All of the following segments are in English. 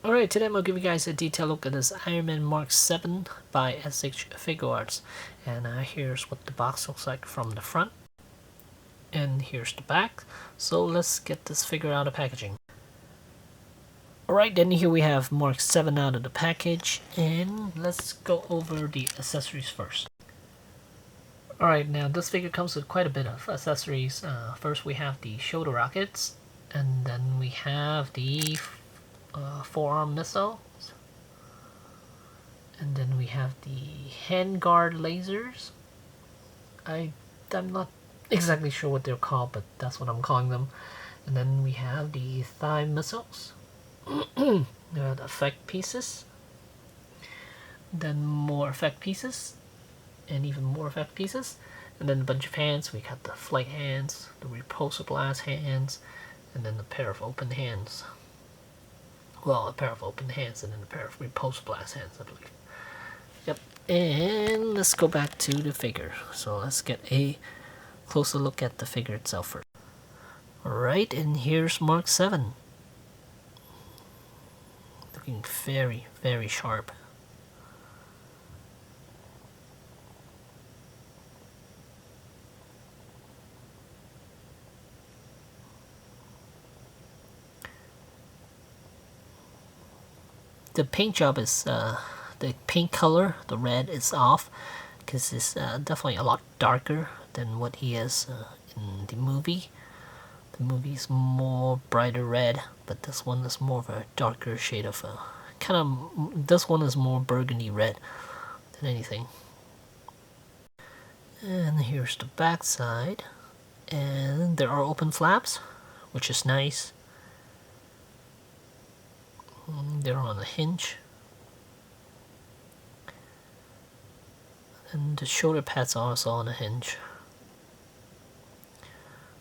Alright, today I'm going to give you guys a detailed look at this Iron Man Mark VII by SH Figuarts. And here's what the box looks like from the front. And here's the back. So let's get this figure out of packaging. Alright, then here we have Mark VII out of the package. And let's go over the accessories first. Alright, now this figure comes with quite a bit of accessories. First we have the shoulder rockets. And then we have the forearm missiles, and then we have the Handguard Lasers. I'm not exactly sure what they're called, but that's what I'm calling them. And then we have the thigh missiles, the effect pieces, then more effect pieces, and even more effect pieces, and then a bunch of hands. We got the flight hands, the repulsor blast hands, and then a pair of open hands. Well, a pair of open hands and then a pair of repulsor blast hands, I believe. Yep. And let's go back to the figure. So let's get a closer look at the figure itself first. Alright, and here's Mark VII. Looking very, very sharp. The paint job is, the paint color, the red is off, because it's definitely a lot darker than what he is in the movie. The movie is more brighter red, but this one is more of a darker shade of this one is more burgundy red than anything. And here's the back side, and there are open flaps, which is nice. They're on a hinge, and the shoulder pads are also on a hinge,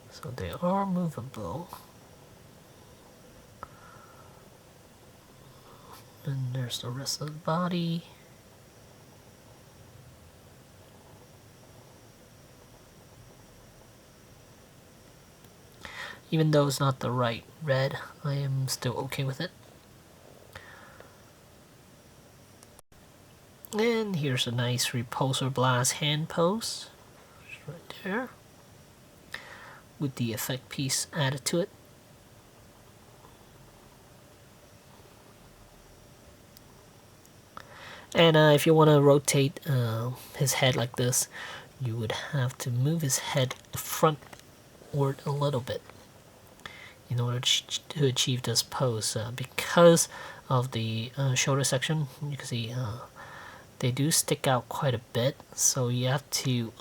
so they are movable. And there's the rest of the body. Even though it's not the right red, I am still okay with it. And here's a nice repulsor blast hand pose, right there, with the effect piece added to it. And if you want to rotate his head like this, you would have to move his head frontward a little bit in order to achieve this pose. Because of the shoulder section, you can see they do stick out quite a bit, so you have to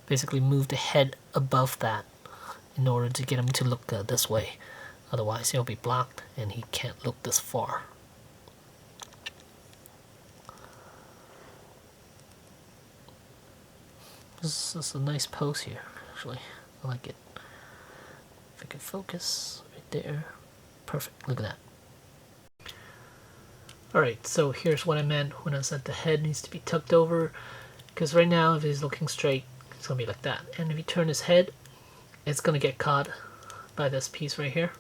basically move the head above that in order to get him to look this way. Otherwise he'll be blocked and he can't look this far. This is a nice pose here, actually. I like it. If I can focus right there. Perfect, look at that. Alright, so here's what I meant when I said the head needs to be tucked over, because right now if he's looking straight, it's going to be like that. And if you turn his head, it's going to get caught by this piece right here.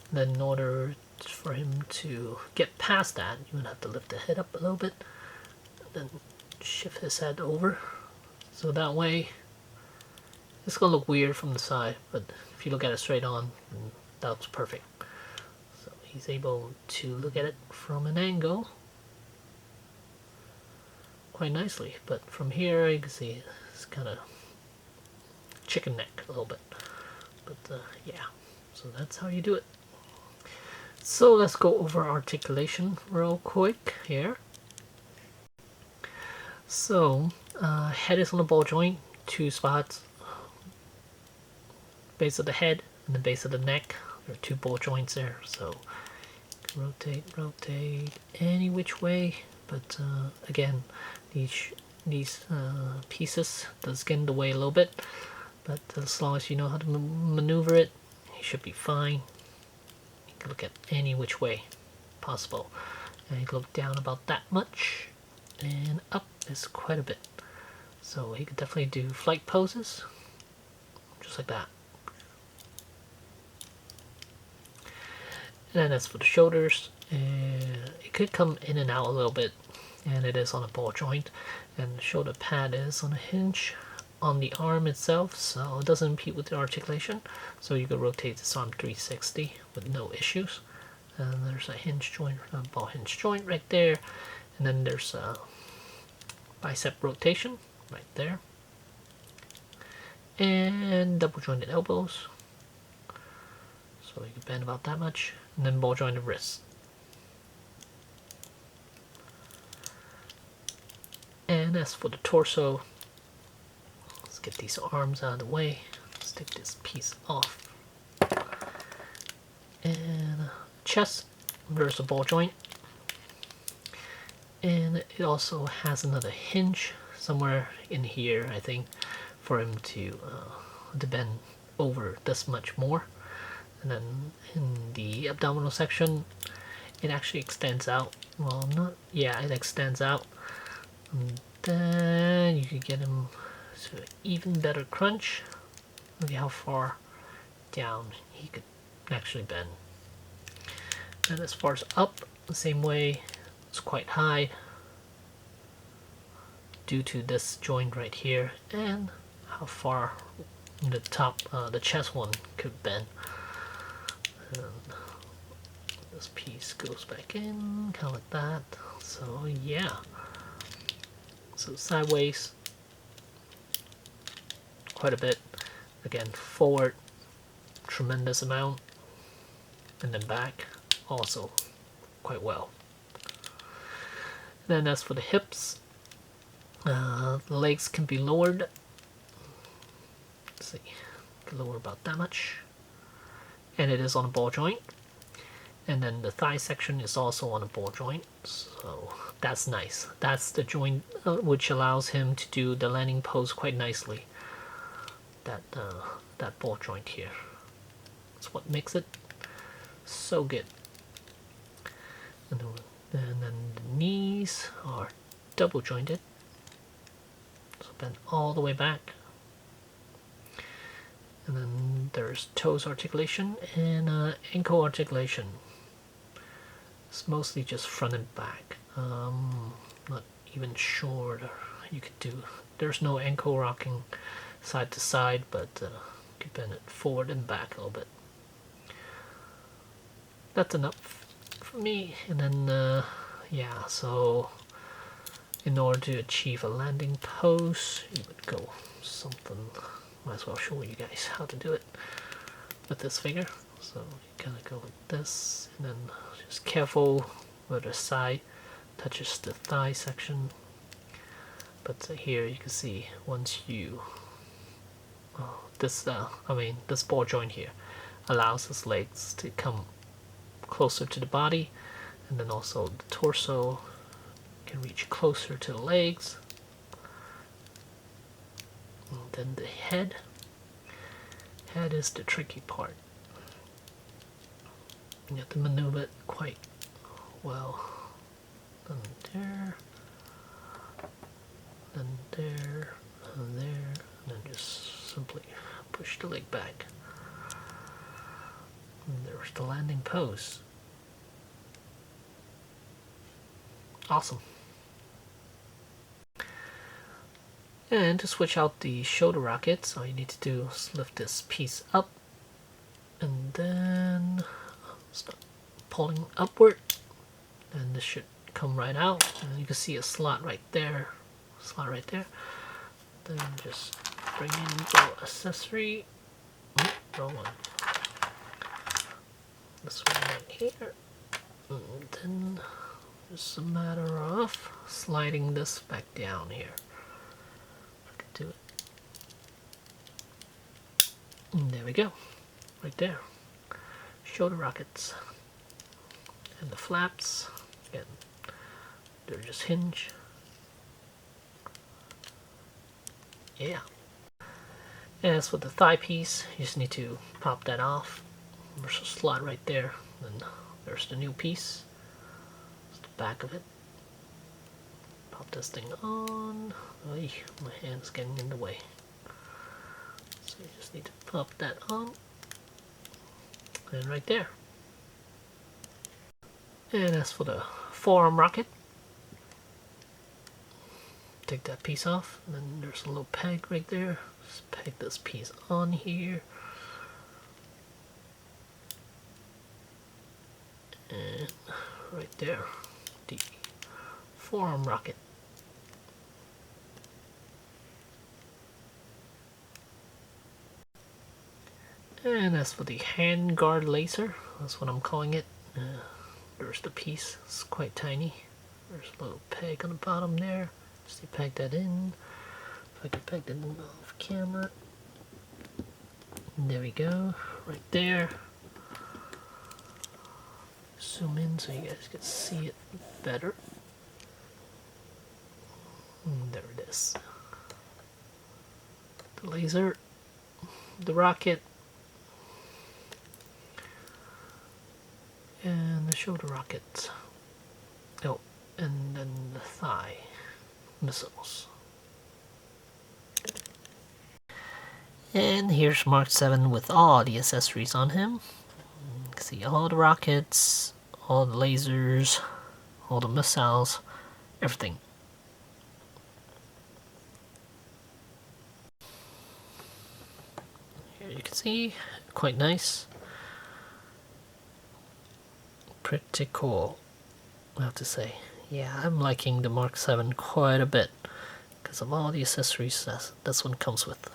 And then in order for him to get past that, you would have to lift the head up a little bit, and then shift his head over. So that way, it's going to look weird from the side, but if you look at it straight on, that looks perfect. He's able to look at it from an angle quite nicely, but from here you can see it's kind of chicken neck a little bit. But yeah, so that's how you do it. So let's go over articulation real quick here. So head is on the ball joint, 2 spots, base of the head and the base of the neck. There are 2 ball joints there, so rotate any which way, but again, these pieces does get in the way a little bit, but as long as you know how to maneuver it, you should be fine. You can look at any which way possible, and you can look down about that much, and up is quite a bit, so he could definitely do flight poses just like that. And then as for the shoulders, it could come in and out a little bit, and it is on a ball joint, and the shoulder pad is on a hinge on the arm itself, so it doesn't impede with the articulation, so you could rotate this arm 360 with no issues. And there's a hinge joint, a ball hinge joint right there, and then there's a bicep rotation right there, and double jointed elbows, so you can bend about that much, and then ball jointed wrists. And as for the torso, let's get these arms out of the way. Let's take this piece off. And chest, there's a ball joint. And it also has another hinge somewhere in here, I think, for him to bend over this much more. And then in the abdominal section, it actually extends out. Well, not, yeah, it extends out. And then you could get him to an even better crunch. Look at how far down he could actually bend. And as far as up, the same way, it's quite high due to this joint right here and how far the top, the chest one could bend. And this piece goes back in, kind of like that. So yeah. So sideways, quite a bit. Again, forward, tremendous amount. And then back, also quite well. Then as for the hips, the legs can be lowered. Let's see, can lower about that much. And it is on a ball joint. And then the thigh section is also on a ball joint, so that's nice. That's the joint which allows him to do the landing pose quite nicely. That ball joint here. That's what makes it so good. And then the knees are double jointed, so bend all the way back. And then there's toes articulation and ankle articulation. It's mostly just front and back. Not even sure you could do. There's no ankle rocking side to side, but you could bend it forward and back a little bit. That's enough for me. And then yeah, so in order to achieve a landing pose, you would go something. Might as well show you guys how to do it with this figure. So you kind of go like this, and then just careful where the side touches the thigh section. But here you can see once you this ball joint here allows his legs to come closer to the body, and then also the torso can reach closer to the legs. And then the head is the tricky part. You have to maneuver it quite well. Then there, then there, and there, and then just simply push the leg back. And there's the landing pose. Awesome. And to switch out the shoulder rockets, all you need to do is lift this piece up and then start pulling upward, and this should come right out, and you can see a slot right there, then just bring in the accessory. Wrong one. This one right here, and then just a matter of sliding this back down here. Do it. And there we go, right there. Shoulder rockets. And the flaps, again, they're just hinge. Yeah. And as for the thigh piece, you just need to pop that off. There's a slot right there. Then there's the new piece. It's the back of it. Pop this thing on. Oy, my hand's getting in the way. So you just need to pop that on. And right there. And as for the forearm rocket, take that piece off, and then there's a little peg right there. Just peg this piece on here. And right there, the forearm rocket. And as for the Handguard Laser, that's what I'm calling it. There's the piece, it's quite tiny. There's a little peg on the bottom there. Just to peg that in. If I can peg that in off camera. And there we go, right there. Zoom in so you guys can see it better. And there it is. The laser, the rocket, and the shoulder rocket. Oh, and then the thigh missiles. And here's Mark VII with all the accessories on him. You can see all the rockets, all the lasers, all the missiles, everything. Here you can see, quite nice. Pretty cool, I have to say. Yeah, I'm liking the Mark VII quite a bit because of all the accessories this one comes with.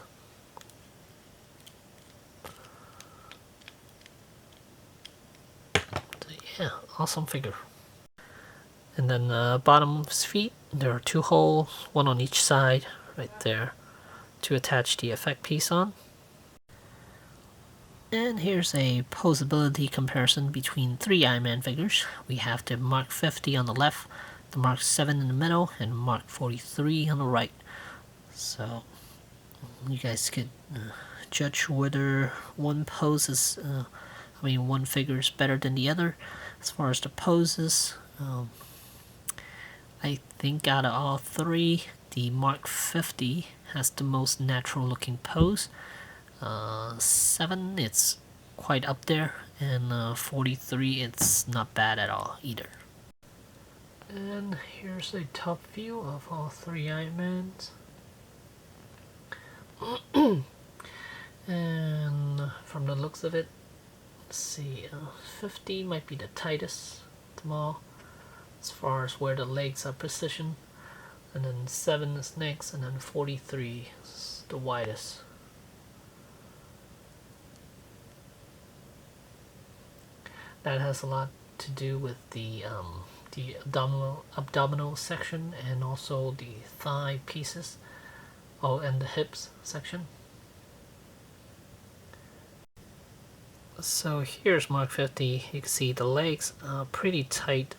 So yeah, awesome figure. And then bottom of his feet, there are 2 holes, one on each side, right there, to attach the effect piece on. And here's a poseability comparison between 3 Iron Man figures. We have the Mark 50 on the left, the Mark 7 in the middle, and Mark 43 on the right. So you guys could judge whether one pose is, one figure is better than the other. As far as the poses, I think out of all 3, the Mark 50 has the most natural looking pose. 7, it's quite up there, and 43, it's not bad at all either. And here's a top view of all 3 Iron Mans. And from the looks of it, let's see, 50 might be the tightest of them all, as far as where the legs are positioned, and then 7 is next, and then 43 is the widest. That has a lot to do with the abdominal section, and also the thigh pieces. Oh, and the hips section. So here's Mark 50. You can see the legs are pretty tight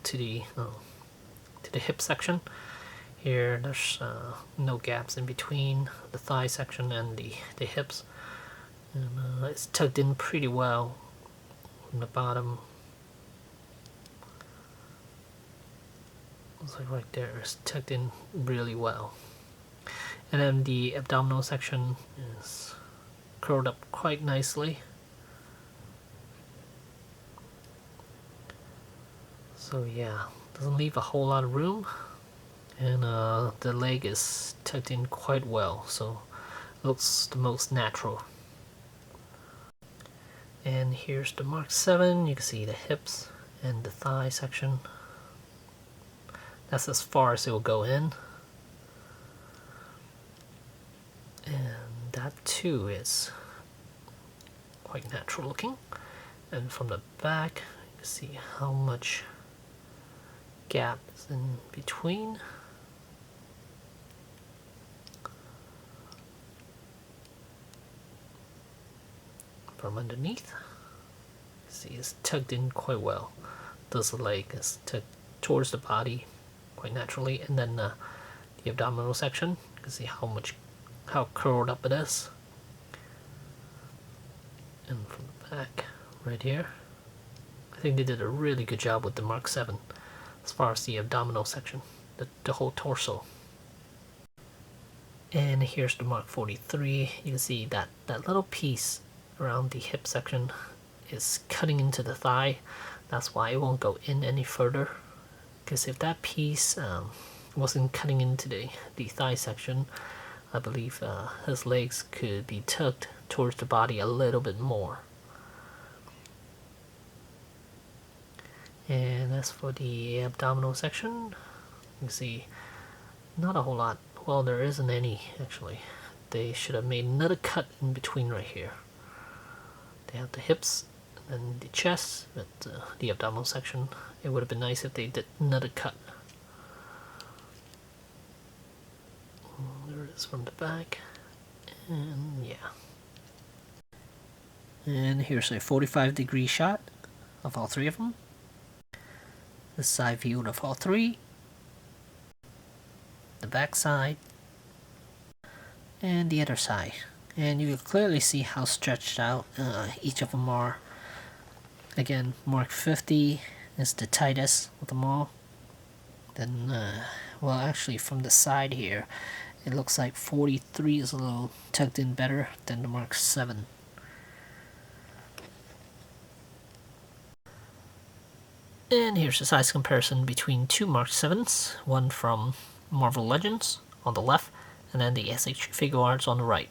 to the hip section. Here, there's no gaps in between the thigh section and the hips, and it's tucked in pretty well from the bottom. It's like right there, it's tucked in really well. And then the abdominal section is curled up quite nicely. So yeah, doesn't leave a whole lot of room, and the leg is tucked in quite well, so it looks the most natural. And here's the Mark 7. You can see the hips and the thigh section. That's as far as it will go in. And that too is quite natural looking. And from the back, you can see how much gap is in between. From underneath, see, it's tucked in quite well. This leg is tucked towards the body quite naturally, and then the abdominal section, you can see how curled up it is. And from the back, right here, I think they did a really good job with the Mark 7 as far as the abdominal section, the whole torso. And here's the Mark 43. You can see that little piece around the hip section is cutting into the thigh. That's why it won't go in any further, because if that piece wasn't cutting into the thigh section, I believe his legs could be tucked towards the body a little bit more. And as for the abdominal section, you can see not a whole lot. Well, there isn't any actually. They should have made another cut in between right here. They have the hips and the chest, but the abdominal section, it would have been nice if they did another cut. There it is from the back, and yeah. And here's a 45-degree shot of all three of them. The side view of all three, the back side, and the other side. And you can clearly see how stretched out each of them are. Again, Mark 50 is the tightest of them all. Then, well, actually from the side here, it looks like 43 is a little tucked in better than the Mark 7. And here's a size comparison between two Mark 7s, one from Marvel Legends on the left, and then the SH Figuarts on the right.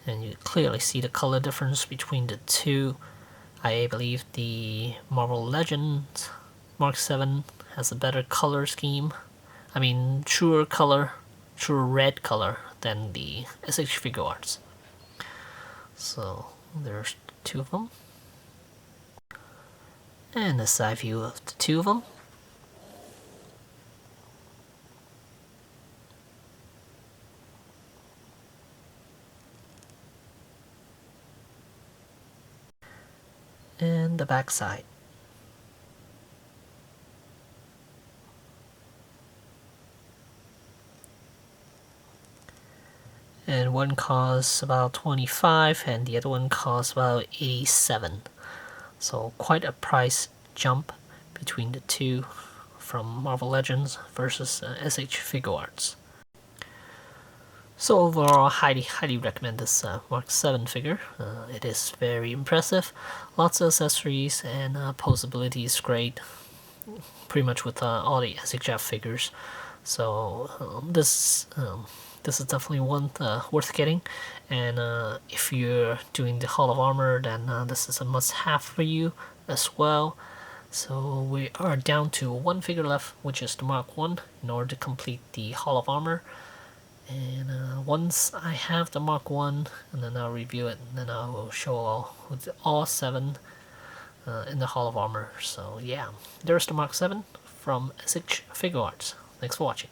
And you clearly see the color difference between the two. I believe the Marvel Legends Mark 7 has a better color scheme. I mean, truer red color than the SH Figuarts. So there's two of them. And the side view of the two of them. And the back side. And one costs about 25 and the other one costs about 87. So quite a price jump between the two from Marvel Legends versus SH Figuarts. So overall, highly recommend this Mark 7 figure. It is very impressive. Lots of accessories, and poseability is great. Pretty much with all the SHF figures. So this is definitely one worth getting. And if you're doing the Hall of Armor, then this is a must-have for you as well. So we are down to one figure left, which is the Mark 1, in order to complete the Hall of Armor. And once I have the Mark 1, and then I'll review it, and then I will show all 7 in the Hall of Armor. So yeah, there's the Mark 7 from SH Figuarts. Thanks for watching.